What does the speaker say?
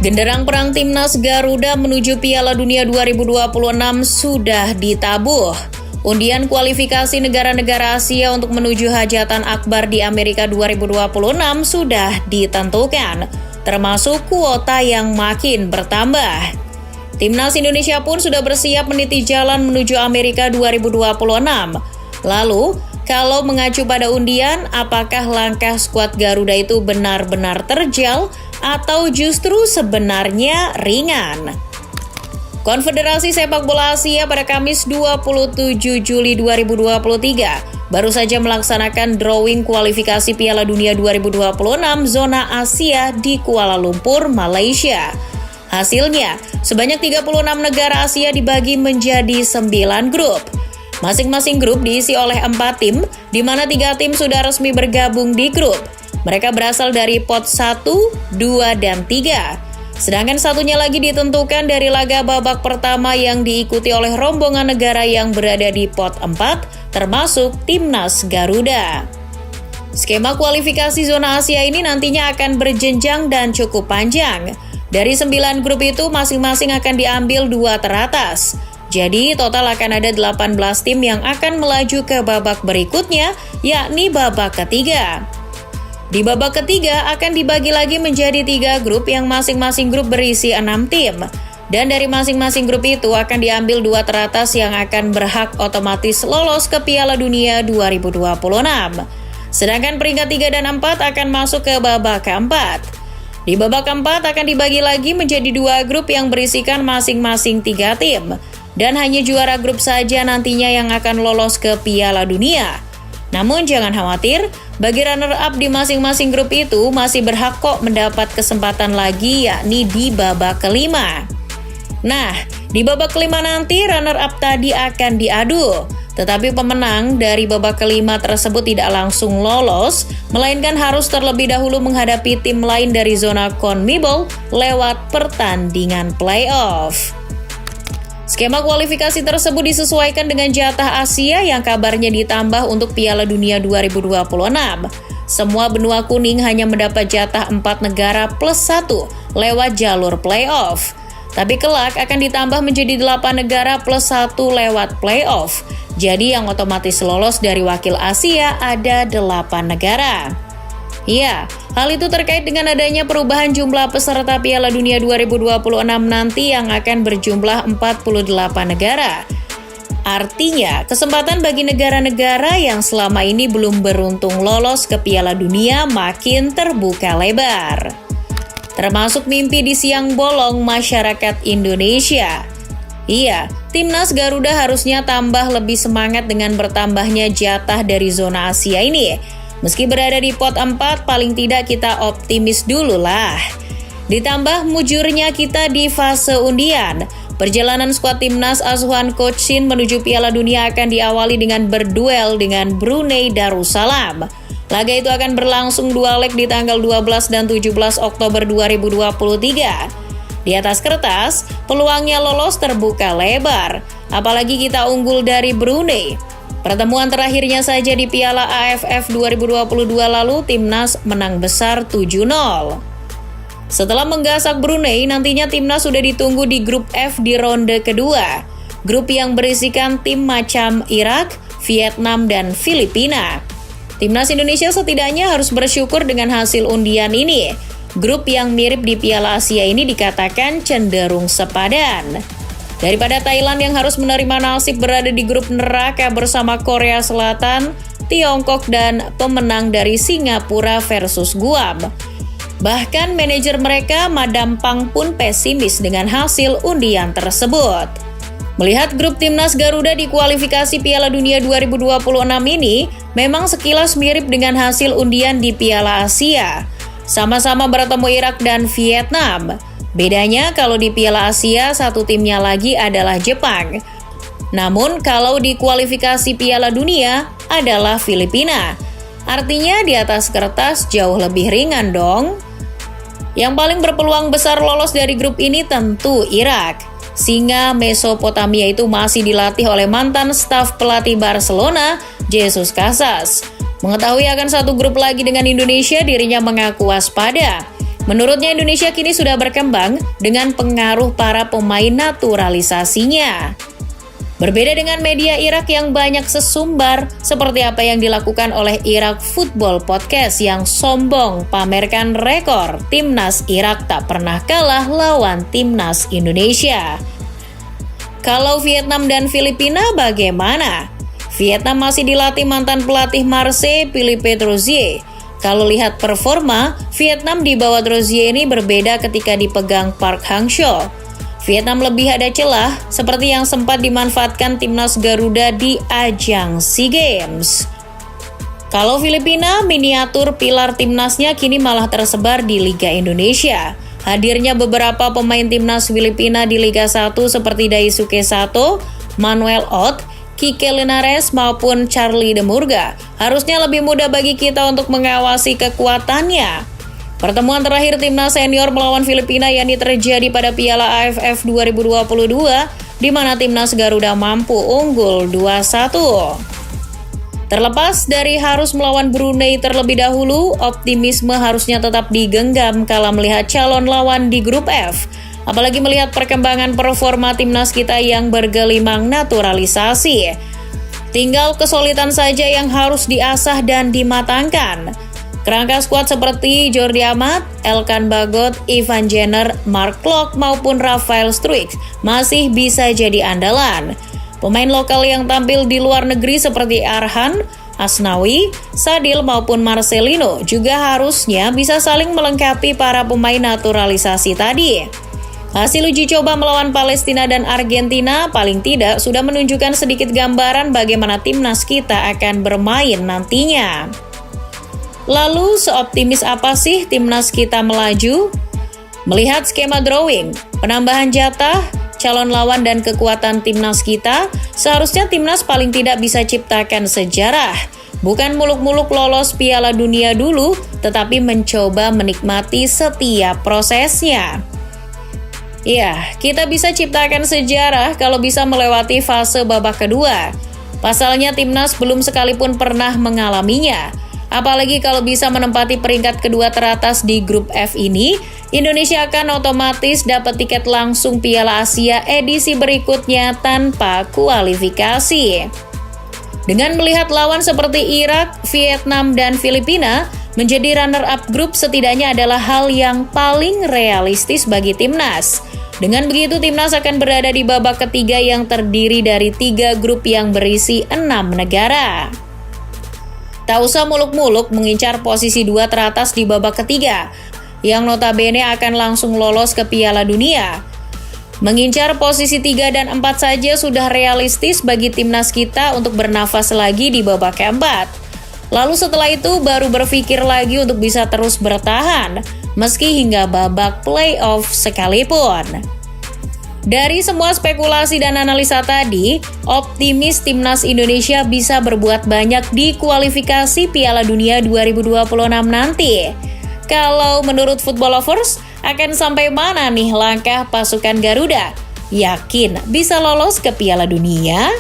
Genderang perang Timnas Garuda menuju Piala Dunia 2026 sudah ditabuh. Undian kualifikasi negara-negara Asia untuk menuju hajatan akbar di Amerika 2026 sudah ditentukan, termasuk kuota yang makin bertambah. Timnas Indonesia pun sudah bersiap meniti jalan menuju Amerika 2026. Lalu, kalau mengacu pada undian, apakah langkah skuad Garuda itu benar-benar terjal atau justru sebenarnya ringan? Konfederasi Sepak Bola Asia pada Kamis 27 Juli 2023 baru saja melaksanakan drawing kualifikasi Piala Dunia 2026 zona Asia di Kuala Lumpur, Malaysia. Hasilnya, sebanyak 36 negara Asia dibagi menjadi 9 grup. Masing-masing grup diisi oleh 4 tim, di mana 3 tim sudah resmi bergabung di grup. Mereka berasal dari pot 1, 2, dan 3. Sedangkan satunya lagi ditentukan dari laga babak pertama yang diikuti oleh rombongan negara yang berada di pot 4, termasuk Timnas Garuda. Skema kualifikasi zona Asia ini nantinya akan berjenjang dan cukup panjang. Dari 9 grup itu masing-masing akan diambil 2 teratas. Jadi total akan ada 18 tim yang akan melaju ke babak berikutnya, yakni babak ketiga. Di babak ketiga akan dibagi lagi menjadi 3 grup yang masing-masing grup berisi 6 tim. Dan dari masing-masing grup itu akan diambil 2 teratas yang akan berhak otomatis lolos ke Piala Dunia 2026. Sedangkan peringkat 3 dan 4 akan masuk ke babak keempat. Di babak keempat akan dibagi lagi menjadi 2 grup yang berisikan masing-masing 3 tim. Dan hanya juara grup saja nantinya yang akan lolos ke Piala Dunia. Namun jangan khawatir, bagi runner-up di masing-masing grup itu masih berhak kok mendapat kesempatan lagi, yakni di babak kelima. Nah, di babak kelima nanti runner-up tadi akan diadu. Tetapi pemenang dari babak kelima tersebut tidak langsung lolos, melainkan harus terlebih dahulu menghadapi tim lain dari zona CONMEBOL lewat pertandingan playoff. Skema kualifikasi tersebut disesuaikan dengan jatah Asia yang kabarnya ditambah untuk Piala Dunia 2026. Semua benua kuning hanya mendapat jatah 4 negara plus 1 lewat jalur playoff. Tapi kelak akan ditambah menjadi 8 negara plus 1 lewat playoff. Jadi yang otomatis lolos dari wakil Asia ada 8 negara. Ya, hal itu terkait dengan adanya perubahan jumlah peserta Piala Dunia 2026 nanti yang akan berjumlah 48 negara. Artinya, kesempatan bagi negara-negara yang selama ini belum beruntung lolos ke Piala Dunia makin terbuka lebar. Termasuk mimpi di siang bolong masyarakat Indonesia. Iya, Timnas Garuda harusnya tambah lebih semangat dengan bertambahnya jatah dari zona Asia ini. Meski berada di pot 4, paling tidak kita optimis dulu lah. Ditambah mujurnya kita di fase undian. Perjalanan skuad Timnas asuhan Coach Shin menuju Piala Dunia akan diawali dengan berduel dengan Brunei Darussalam. Laga itu akan berlangsung 2 leg di tanggal 12 dan 17 Oktober 2023. Di atas kertas, peluangnya lolos terbuka lebar. Apalagi kita unggul dari Brunei. Pertemuan terakhirnya saja di Piala AFF 2022 lalu, Timnas menang besar 7-0. Setelah menggasak Brunei, nantinya Timnas sudah ditunggu di grup F di ronde kedua. Grup yang berisikan tim macam Irak, Vietnam, dan Filipina. Timnas Indonesia setidaknya harus bersyukur dengan hasil undian ini. Grup yang mirip di Piala Asia ini dikatakan cenderung sepadan. Daripada Thailand yang harus menerima nasib berada di grup neraka bersama Korea Selatan, Tiongkok, dan pemenang dari Singapura versus Guam. Bahkan manajer mereka, Madam Pang, pun pesimis dengan hasil undian tersebut. Melihat grup Timnas Garuda di kualifikasi Piala Dunia 2026 ini, memang sekilas mirip dengan hasil undian di Piala Asia. Sama-sama bertemu Irak dan Vietnam. Bedanya kalau di Piala Asia satu timnya lagi adalah Jepang. Namun kalau di kualifikasi Piala Dunia adalah Filipina. Artinya di atas kertas jauh lebih ringan dong. Yang paling berpeluang besar lolos dari grup ini tentu Irak. Singa Mesopotamia itu masih dilatih oleh mantan staf pelatih Barcelona, Jesus Casas. Mengetahui akan satu grup lagi dengan Indonesia, dirinya mengaku waspada. Menurutnya Indonesia kini sudah berkembang dengan pengaruh para pemain naturalisasinya. Berbeda dengan media Irak yang banyak sesumbar, seperti apa yang dilakukan oleh Irak Football Podcast yang sombong pamerkan rekor Timnas Irak tak pernah kalah lawan Timnas Indonesia. Kalau Vietnam dan Filipina bagaimana? Vietnam masih dilatih mantan pelatih Marseille, Philippe Troussier. Kalau lihat performa, Vietnam di bawah Troussier ini berbeda ketika dipegang Park Hang-seo. Vietnam lebih ada celah, seperti yang sempat dimanfaatkan timnas Garuda di ajang SEA Games. Kalau Filipina, miniatur pilar timnasnya kini malah tersebar di Liga Indonesia. Hadirnya beberapa pemain timnas Filipina di Liga 1 seperti Daisuke Sato, Manuel Ott, Kike Linares maupun Charlie de Murga harusnya lebih mudah bagi kita untuk mengawasi kekuatannya. Pertemuan terakhir timnas senior melawan Filipina yang terjadi pada Piala AFF 2022, di mana timnas Garuda mampu unggul 2-1. Terlepas dari harus melawan Brunei terlebih dahulu, optimisme harusnya tetap digenggam kala melihat calon lawan di grup F. Apalagi melihat perkembangan performa timnas kita yang bergelimang naturalisasi. Tinggal kesulitan saja yang harus diasah dan dimatangkan. Kerangka skuad seperti Jordi Amat, Elkan Bagot, Ivan Jenner, Mark Klok maupun Rafael Struijk masih bisa jadi andalan. Pemain lokal yang tampil di luar negeri seperti Arhan, Asnawi, Sadil maupun Marcelino juga harusnya bisa saling melengkapi para pemain naturalisasi tadi. Hasil uji coba melawan Palestina dan Argentina paling tidak sudah menunjukkan sedikit gambaran bagaimana timnas kita akan bermain nantinya. Lalu, seoptimis apa sih timnas kita melaju? Melihat skema drawing, penambahan jatah, calon lawan dan kekuatan timnas kita, seharusnya timnas paling tidak bisa ciptakan sejarah. Bukan muluk-muluk lolos Piala Dunia dulu, tetapi mencoba menikmati setiap prosesnya. Ya, kita bisa ciptakan sejarah kalau bisa melewati fase babak kedua. Pasalnya timnas belum sekalipun pernah mengalaminya. Apalagi kalau bisa menempati peringkat kedua teratas di grup F ini, Indonesia akan otomatis dapat tiket langsung Piala Asia edisi berikutnya tanpa kualifikasi. Dengan melihat lawan seperti Irak, Vietnam, dan Filipina, menjadi runner-up grup setidaknya adalah hal yang paling realistis bagi timnas. Dengan begitu, timnas akan berada di babak ketiga yang terdiri dari 3 grup yang berisi 6 negara. Tak usah muluk-muluk mengincar posisi 2 teratas di babak ketiga, yang notabene akan langsung lolos ke Piala Dunia. Mengincar posisi 3 dan 4 saja sudah realistis bagi timnas kita untuk bernafas lagi di babak keempat. Lalu setelah itu baru berpikir lagi untuk bisa terus bertahan, meski hingga babak playoff sekalipun. Dari semua spekulasi dan analisa tadi, optimis timnas Indonesia bisa berbuat banyak di kualifikasi Piala Dunia 2026 nanti. Kalau menurut Football Lovers, akan sampai mana nih langkah pasukan Garuda? Yakin bisa lolos ke Piala Dunia?